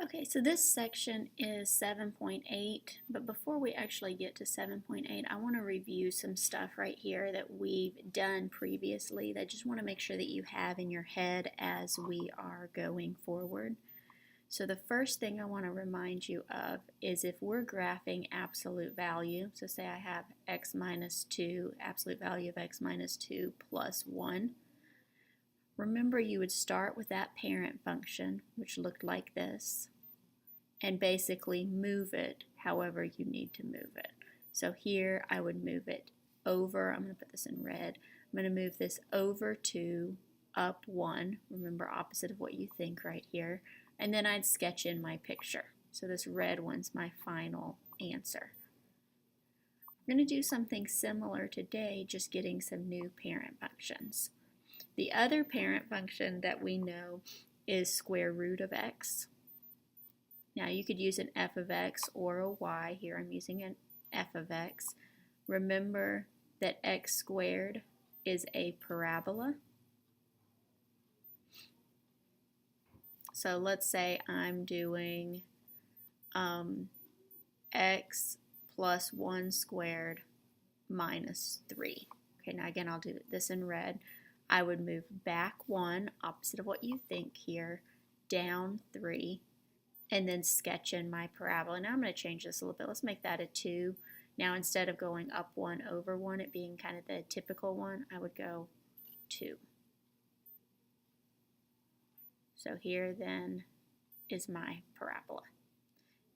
Okay, so this section is 7.8, but before we actually get to 7.8, I want to review some stuff right here that we've done previously that I just want to make sure that you have in your head as we are going forward. So the first thing I want to remind you of is if we're graphing absolute value, so say I have x minus 2, absolute value of x minus 2 plus 1, remember you would start with that parent function, which looked like this, and basically move it however you need to move it. So here I would move it over, I'm going to put this in red, I'm going to move this over 2, up 1, remember opposite of what you think right here, and then I'd sketch in my picture. So this red one's my final answer. We're going to do something similar today, just getting some new parent functions. The other parent function that we know is square root of x. Now you could use an f of x or a y. Here I'm using an f of x. Remember that x squared is a parabola. So let's say I'm doing x plus 1 squared minus 3. Okay, now again I'll do this in red. I would move back 1, opposite of what you think here, down 3, and then sketch in my parabola. Now I'm going to change this a little bit. Let's make that a 2. Now instead of going up 1 over 1, it being kind of the typical one, I would go 2. So here then is my parabola.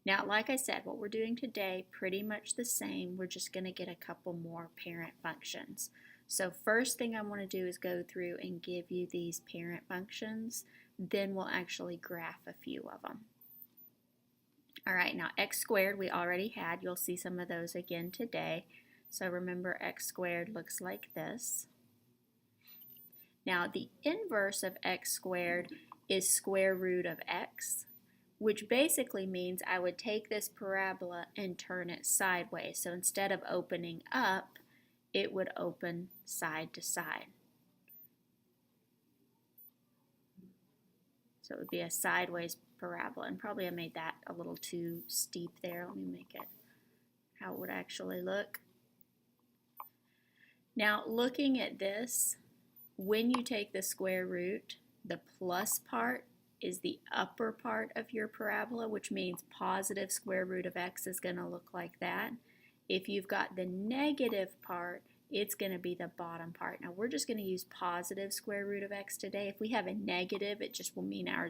Now, like I said, what we're doing today, pretty much the same. We're just going to get a couple more parent functions. So first thing I want to do is go through and give you these parent functions. Then we'll actually graph a few of them. All right, now x squared we already had. You'll see some of those again today. So remember x squared looks like this. Now the inverse of x squared is square root of x, which basically means I would take this parabola and turn it sideways. So instead of opening up, it would open side to side. So it would be a sideways parabola, and probably I made that a little too steep there. Let me make it how it would actually look. Now looking at this, when you take the square root, the plus part is the upper part of your parabola, which means positive square root of x is going to look like that. If you've got the negative part, it's going to be the bottom part. Now we're just going to use positive square root of x today. If we have a negative, it just will mean our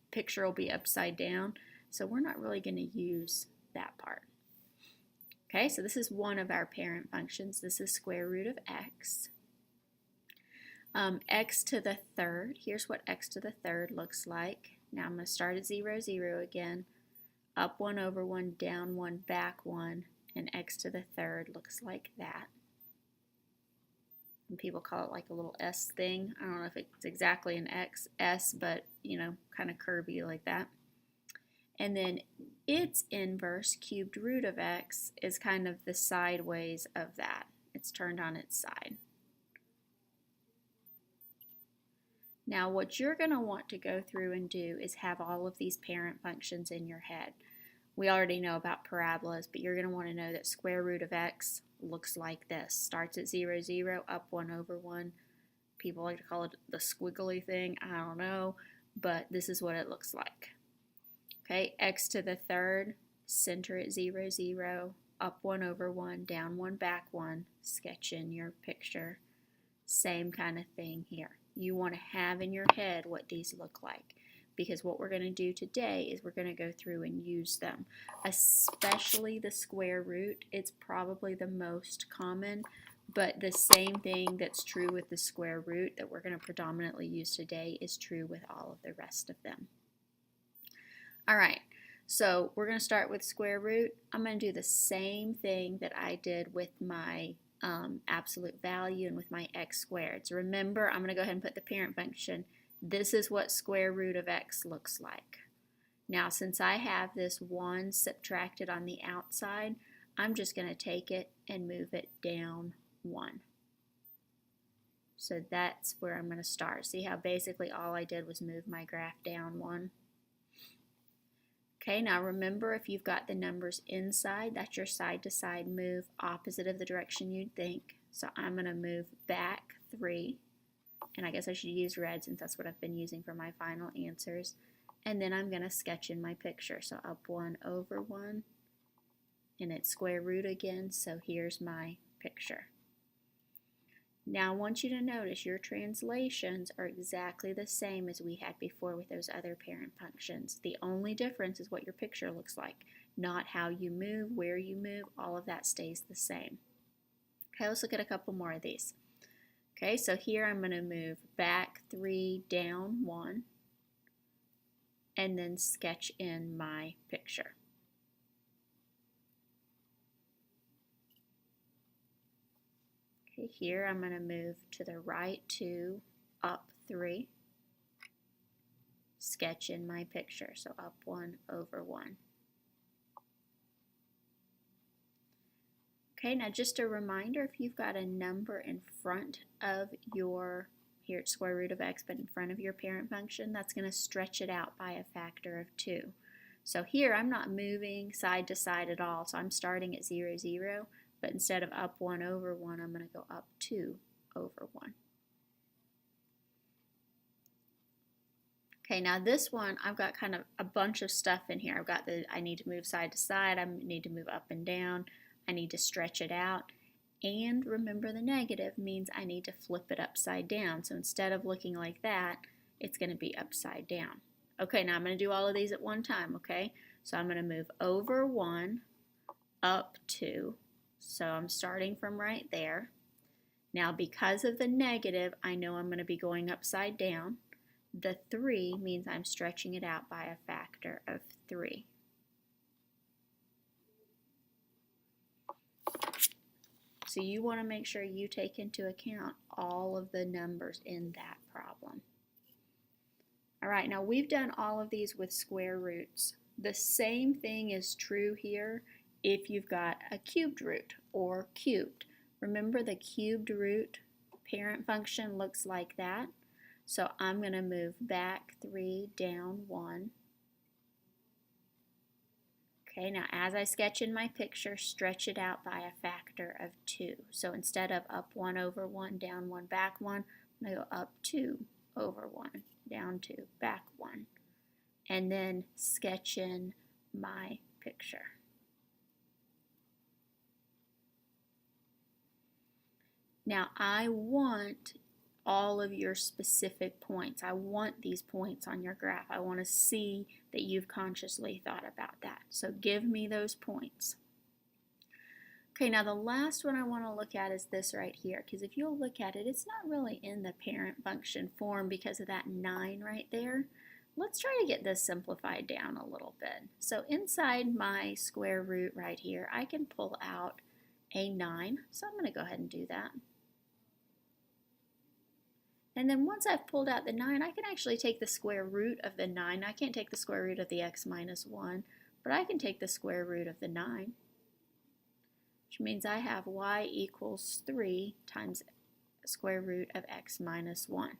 picture will be upside down. So we're not really going to use that part. Okay, so this is one of our parent functions. This is square root of x. X to the third, here's what x to the third looks like. Now I'm going to start at 0, 0 again, up 1 over 1, down 1, back 1, and x to the third looks like that. And people call it like a little S thing. I don't know if it's exactly an S, but you know, kind of curvy like that. And then its inverse, cubed root of x, is kind of the sideways of that. It's turned on its side. Now what you're going to want to go through and do is have all of these parent functions in your head. We already know about parabolas, but you're going to want to know that square root of x looks like this. Starts at 0, 0, up 1 over 1. People like to call it the squiggly thing. I don't know, but this is what it looks like. Okay, x to the third, center at 0, 0, up 1 over 1, down 1, back 1. Sketch in your picture. Same kind of thing here. You want to have in your head what these look like, because what we're going to do today is we're going to go through and use them, especially the square root. It's probably the most common, but the same thing that's true with the square root that we're going to predominantly use today is true with all of the rest of them. All right, so we're going to start with square root. I'm going to do the same thing that I did with my absolute value and with my x squared. So remember, I'm going to go ahead and put the parent function. This is what square root of x looks like. Now since I have this 1 subtracted on the outside, I'm just going to take it and move it down 1. So that's where I'm going to start. See how basically all I did was move my graph down 1? Okay, now remember, if you've got the numbers inside, that's your side-to-side move, opposite of the direction you'd think. So I'm going to move back 3, and I guess I should use red since that's what I've been using for my final answers. And then I'm going to sketch in my picture. So up 1 over 1, and it's square root again, so here's my picture. Now I want you to notice your translations are exactly the same as we had before with those other parent functions. The only difference is what your picture looks like, not how you move, where you move, all of that stays the same. Okay, let's look at a couple more of these. Okay, so here I'm going to move back 3, down 1, and then sketch in my picture. Okay, here I'm going to move to the right 2, up 3, sketch in my picture, so up 1 over 1. Okay, now just a reminder, if you've got a number in front of your, here it's square root of x, but in front of your parent function, that's going to stretch it out by a factor of 2. So here I'm not moving side to side at all, so I'm starting at 0, 0, but instead of up 1 over 1, I'm going to go up 2 over 1. Okay, now this one, I've got kind of a bunch of stuff in here. I've got I need to move side to side, I need to move up and down, I need to stretch it out, and remember the negative means I need to flip it upside down. So instead of looking like that, it's going to be upside down. Okay, now I'm going to do all of these at one time, okay? So I'm going to move over 1, up 2, so I'm starting from right there. Now because of the negative, I know I'm going to be going upside down. The 3 means I'm stretching it out by a factor of 3. So you want to make sure you take into account all of the numbers in that problem. All right, now we've done all of these with square roots. The same thing is true here if you've got a cubed root or cubed. Remember, the cubed root parent function looks like that. So I'm going to move back 3, down 1. Okay, now as I sketch in my picture, stretch it out by a factor of 2. So instead of up 1 over 1, down 1, back 1, I'm going to go up 2 over 1, down 2, back 1. And then sketch in my picture. Now I want all of your specific points. I want these points on your graph. I want to see that you've consciously thought about that. So give me those points. Okay, now the last one I want to look at is this right here, because if you'll look at it, it's not really in the parent function form because of that 9 right there. Let's try to get this simplified down a little bit. So inside my square root right here, I can pull out a 9. So I'm going to go ahead and do that. And then once I've pulled out the 9, I can actually take the square root of the 9. I can't take the square root of the x minus 1, but I can take the square root of the 9, which means I have y equals 3 times the square root of x minus 1.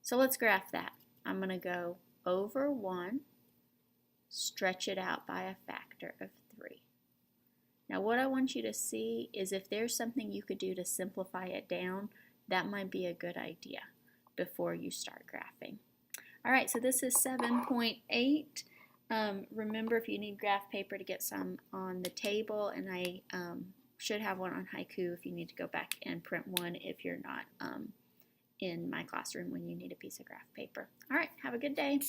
So let's graph that. I'm going to go over 1, stretch it out by a factor of 3. Now what I want you to see is if there's something you could do to simplify it down, that might be a good idea before you start graphing. All right, so this is 7.8. Remember, if you need graph paper, to get some on the table, and I should have one on Haiku if you need to go back and print one if you're not in my classroom when you need a piece of graph paper. All right, have a good day.